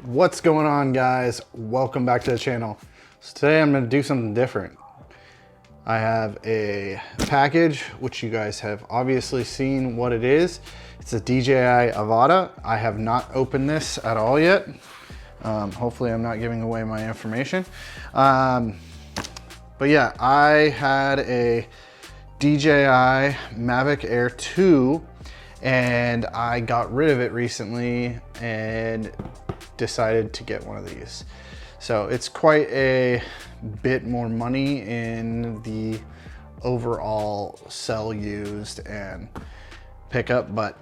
What's going on, guys? Welcome back to the channel. So today I'm going to do something different. I have a package which you guys have obviously seen what it is. It's a DJI Avata. I have not opened this at all yet. Hopefully I'm not giving away my information. But yeah, I had a DJI Mavic Air 2 and I got rid of it recently and decided to get one of these. So it's quite a bit more money in the overall sell used and pickup, but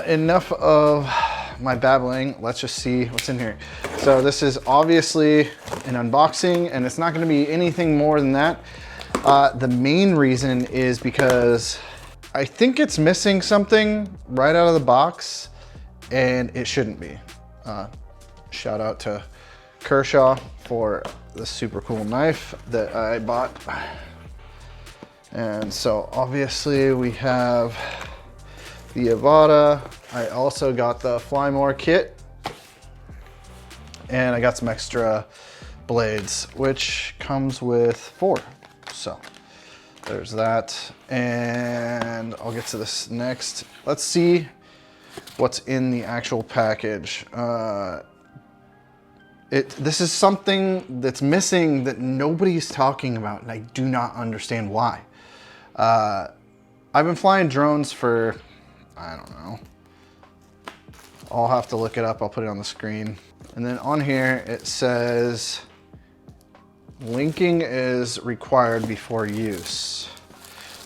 enough of my babbling. Let's just see what's in here. So this is obviously an unboxing and it's not going to be anything more than that. The main reason is because I think it's missing something right out of the box and it shouldn't be. Shout out to Kershaw for the super cool knife that I bought. And so obviously we have the Avata. I also got the Fly More kit and I got some extra blades, which comes with 4. So there's that. And I'll get to this next. Let's see what's in the actual package. This is something that's missing that nobody's talking about, and I do not understand why. I've been flying drones for, I don't know. I'll have to look it up. I'll put it on the screen. And then on here, it says, linking is required before use.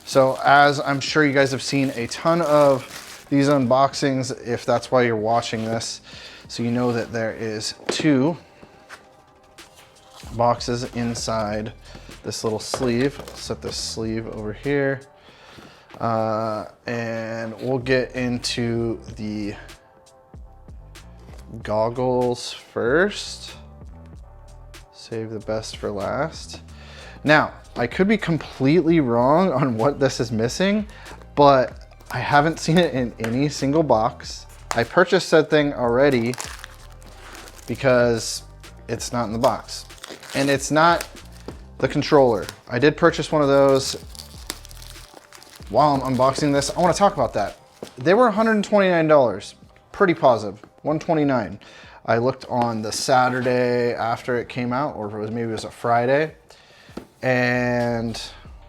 So as I'm sure you guys have seen a ton of these unboxings, if that's why you're watching this, so you know that there is 2 boxes inside this little sleeve. I'll set this sleeve over here. And we'll get into the goggles first. Save the best for last. Now, I could be completely wrong on what this is missing, but I haven't seen it in any single box. I purchased said thing already because it's not in the box. And it's not the controller. I did purchase one of those. While I'm unboxing this, I want to talk about that. They were $129, pretty positive, $129. I looked on the Saturday after it came out, or maybe it was a Friday. And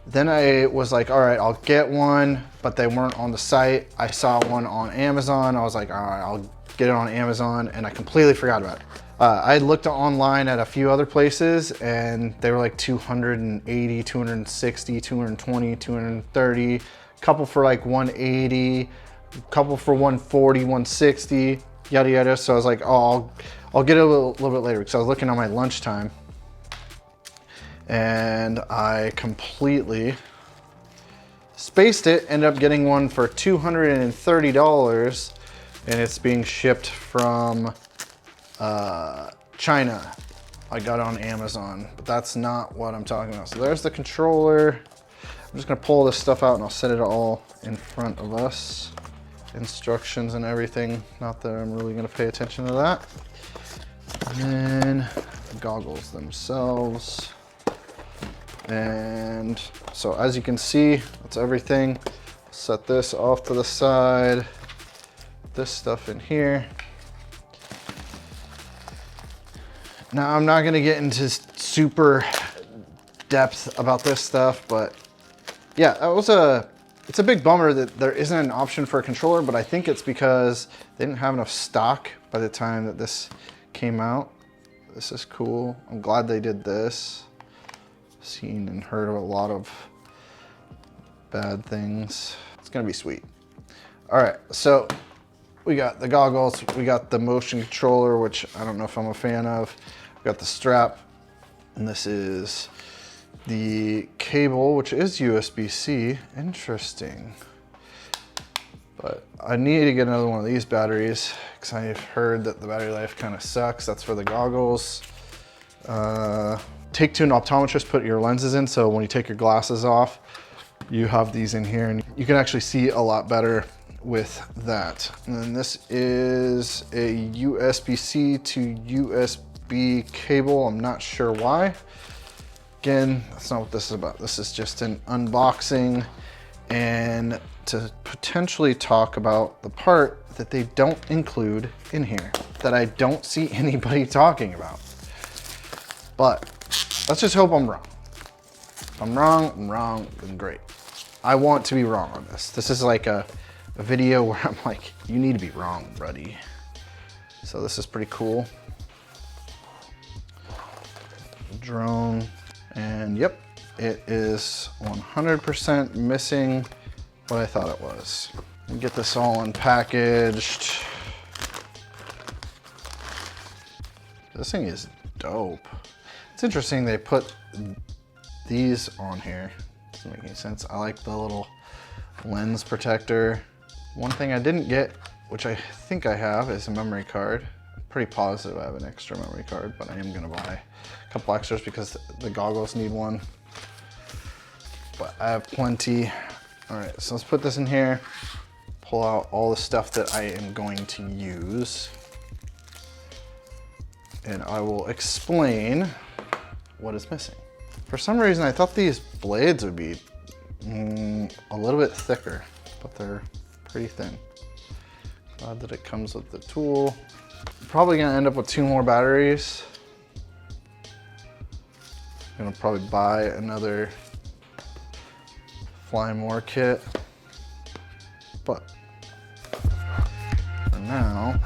then I was like, all right, I'll get one, but they weren't on the site. I saw one on Amazon. I was like, all right, I'll get it on Amazon, and I completely forgot about it. I looked online at a few other places and they were like 280, 260, 220, 230, couple for like 180, couple for 140, 160, yada yada. So I was like, oh, I'll get it a little bit later, because I was looking on my lunchtime and I completely spaced it. Ended up getting one for $230 and it's being shipped from China. I got it on Amazon, but that's not what I'm talking about. So there's the controller. I'm just gonna pull this stuff out and I'll set it all in front of us. Instructions and everything. Not that I'm really gonna pay attention to that. And then the goggles themselves. And so as you can see, that's everything. Set this off to the side. This stuff in here. Now, I'm not gonna get into super depth about this stuff, but yeah, it's a big bummer that there isn't an option for a controller, but I think it's because they didn't have enough stock by the time that this came out. This is cool. I'm glad they did this. Seen and heard of a lot of bad things. It's gonna be sweet. All right, so we got the goggles, we got the motion controller, which I don't know if I'm a fan of. We got the strap, and this is the cable, which is USB-C. Interesting. But I need to get another one of these batteries because I've heard that the battery life kind of sucks. That's for the goggles. Take to an optometrist, put your lenses in, so when you take your glasses off, you have these in here and you can actually see a lot better with that. And then this is a USB-C to USB cable. I'm not sure why. Again, that's not what this is about. This is just an unboxing and to potentially talk about the part that they don't include in here that I don't see anybody talking about. But let's just hope I'm wrong. If I'm wrong, then great. I want to be wrong on this. This is like a video where I'm like, you need to be wrong, buddy. So this is pretty cool. Drone, and yep, it is 100% missing what I thought it was. And get this all unpackaged. This thing is dope. It's interesting they put these on here. Doesn't make any sense. I like the little lens protector. One thing I didn't get, which I think I have, is a memory card. I'm pretty positive I have an extra memory card, but I am gonna buy a couple extras because the goggles need one. But I have plenty. All right, so let's put this in here, pull out all the stuff that I am going to use, and I will explain what is missing. For some reason, I thought these blades would be a little bit thicker, but they're pretty thin. Glad that it comes with the tool. I'm probably gonna end up with 2 more batteries. I'm gonna probably buy another Fly More kit, but for now,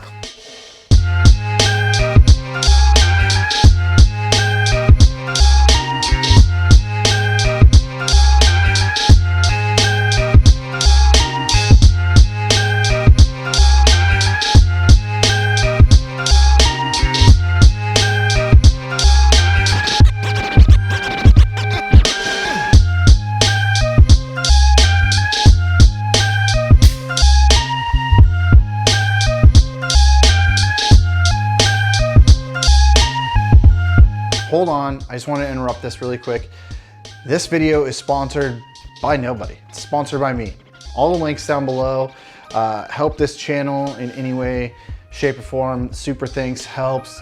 hold on, I just want to interrupt this really quick. This video is sponsored by nobody. It's sponsored by me. All the links down below. Help this channel in any way, shape or form. Super thanks helps.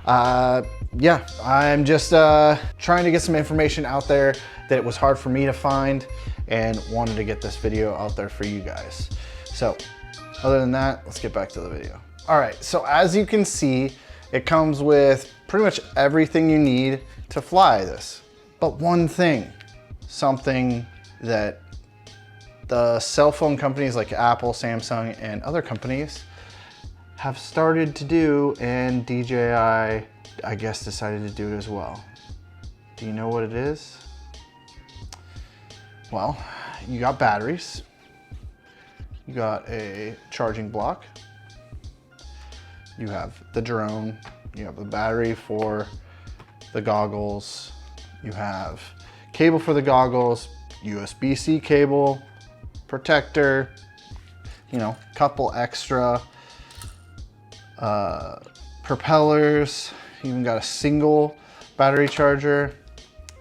Yeah, I'm just trying to get some information out there that it was hard for me to find and wanted to get this video out there for you guys. So other than that, let's get back to the video. All right, so as you can see, it comes with pretty much everything you need to fly this. But one thing, something that the cell phone companies like Apple, Samsung, and other companies have started to do, and DJI, I guess, decided to do it as well. Do you know what it is? Well, you got batteries, you got a charging block, you have the drone, you have the battery for the goggles, you have cable for the goggles, USB-C cable, protector, you know, couple extra propellers, you even got a single battery charger,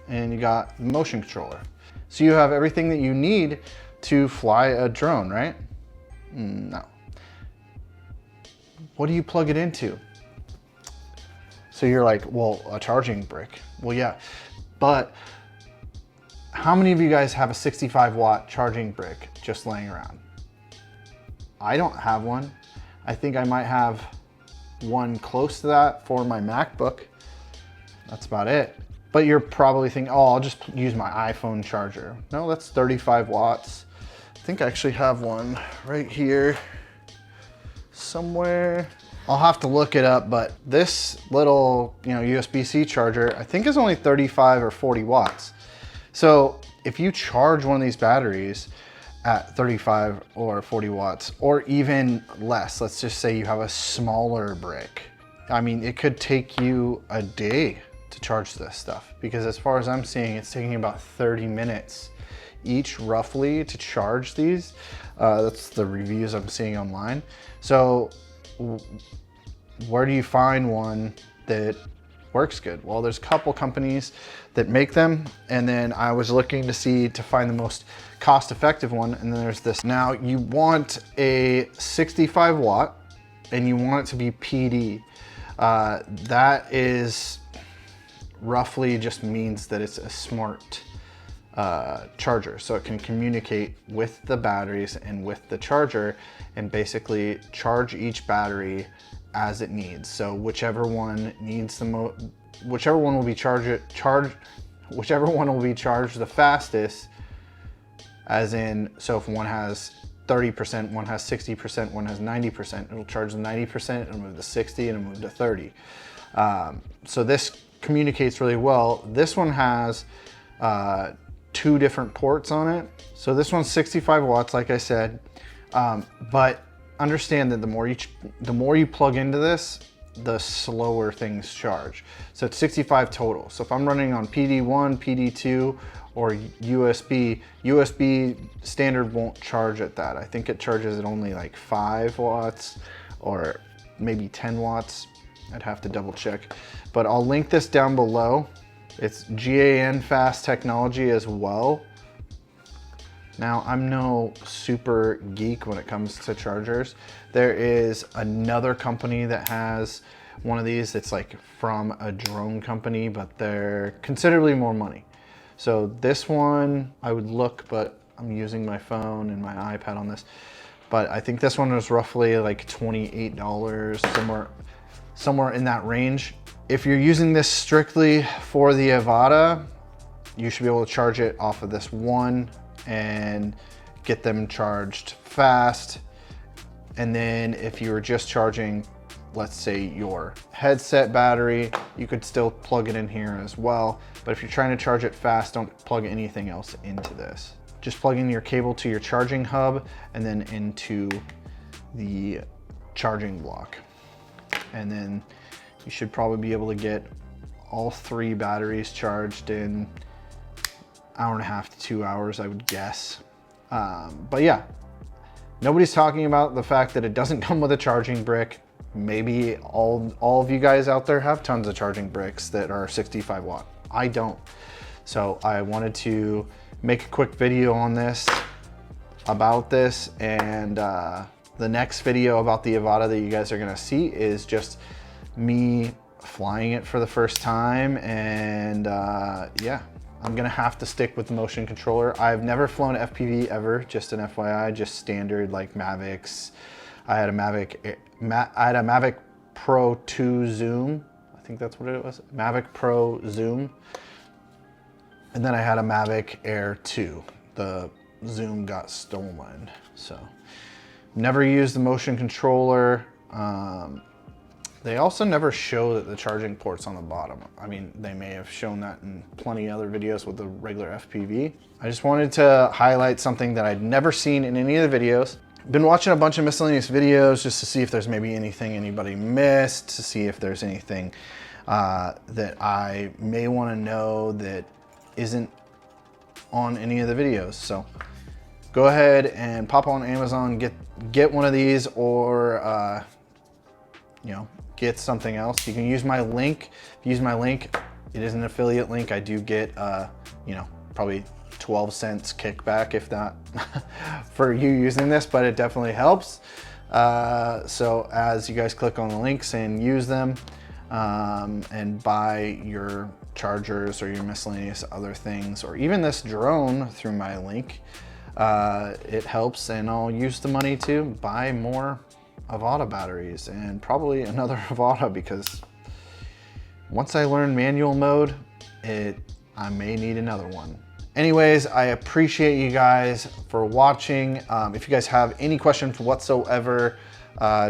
and you got the motion controller. So you have everything that you need to fly a drone, right? No. What do you plug it into? So you're like, well, a charging brick. Well, yeah, but how many of you guys have a 65-watt charging brick just laying around? I don't have one. I think I might have one close to that for my MacBook. That's about it. But you're probably thinking, oh, I'll just use my iPhone charger. No, that's 35 watts. I think I actually have one right here somewhere. I'll have to look it up, but this little, USB-C charger, I think is only 35 or 40 watts. So if you charge one of these batteries at 35 or 40 watts, or even less, let's just say you have a smaller brick. I mean, it could take you a day to charge this stuff, because as far as I'm seeing, it's taking about 30 minutes each roughly to charge these. That's the reviews I'm seeing online. So where do you find one that works good? Well, there's a couple companies that make them, and then I was looking to find the most cost-effective one, and then there's this. Now, you want a 65 watt, and you want it to be PD. That is roughly just means that it's a smart charger, so it can communicate with the batteries and with the charger and basically charge each battery as it needs. So whichever one needs whichever one will be whichever one will be charged the fastest, as in, so if one has 30%, one has 60%, one has 90%, it'll charge the 90%, it'll move to 60, and it'll move to 30. So this communicates really well. This one has 2 different ports on it. So this one's 65 watts, like I said, but understand that the more you plug into this, the slower things charge. So it's 65 total. So if I'm running on PD1, PD2, or USB standard won't charge at that. I think it charges at only like 5 watts or maybe 10 watts. I'd have to double check, but I'll link this down below. It's GAN fast technology as well. Now, I'm no super geek when it comes to chargers. There is another company that has one of these that's like from a drone company, but they're considerably more money. So this one, I would look, but I'm using my phone and my iPad on this. But I think this one was roughly like $28, somewhere in that range. If you're using this strictly for the Avata, you should be able to charge it off of this one and get them charged fast. And then if you were just charging, let's say your headset battery, you could still plug it in here as well. But if you're trying to charge it fast, don't plug anything else into this. Just plug in your cable to your charging hub and then into the charging block. And then you should probably be able to get all 3 batteries charged in 1.5 to 2 hours, I would guess. But yeah, nobody's talking about the fact that it doesn't come with a charging brick. Maybe all of you guys out there have tons of charging bricks that are 65 watt. I don't. So I wanted to make a quick video on this, about this, and the next video about the Avata that you guys are gonna see is just me flying it for the first time, and yeah, I'm gonna have to stick with the motion controller. I've never flown FPV ever, just an FYI, just standard like Mavics. I had a Mavic Pro 2 Zoom. I think that's what it was, Mavic Pro Zoom. And then I had a Mavic Air 2. The Zoom got stolen, so never used the motion controller. They also never show that the charging port's on the bottom. I mean, they may have shown that in plenty of other videos with the regular FPV. I just wanted to highlight something that I'd never seen in any of the videos. Been watching a bunch of miscellaneous videos just to see if there's maybe anything anybody missed, to see if there's anything that I may want to know that isn't on any of the videos. So go ahead and pop on Amazon, get one of these, or you know, get something else. You can use my link. If you use my link, it is an affiliate link. I do get you know, probably 12 cents kickback, if not, for you using this, but it definitely helps. So as you guys click on the links and use them and buy your chargers or your miscellaneous other things, or even this drone through my link, it helps, and I'll use the money to buy more Avata batteries and probably another Avata, because once I learn manual mode, I may need another one. Anyways, I appreciate you guys for watching. If you guys have any questions whatsoever,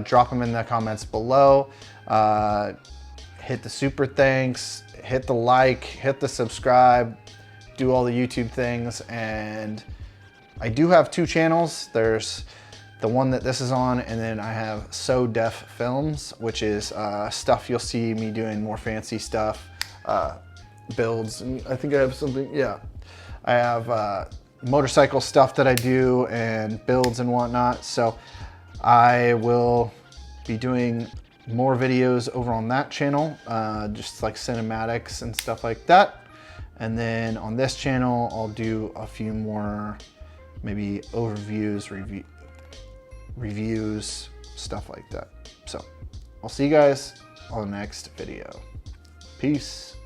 drop them in the comments below. Hit the super thanks, hit the like, hit the subscribe, do all the YouTube things. And I do have 2 channels. There's the one that this is on, and then I have So Def Films, which is stuff you'll see me doing, more fancy stuff, builds, and I think I have something, yeah. I have motorcycle stuff that I do and builds and whatnot. So I will be doing more videos over on that channel, just like cinematics and stuff like that. And then on this channel, I'll do a few more, maybe overviews, reviews, stuff like that. So I'll see you guys on the next video. Peace.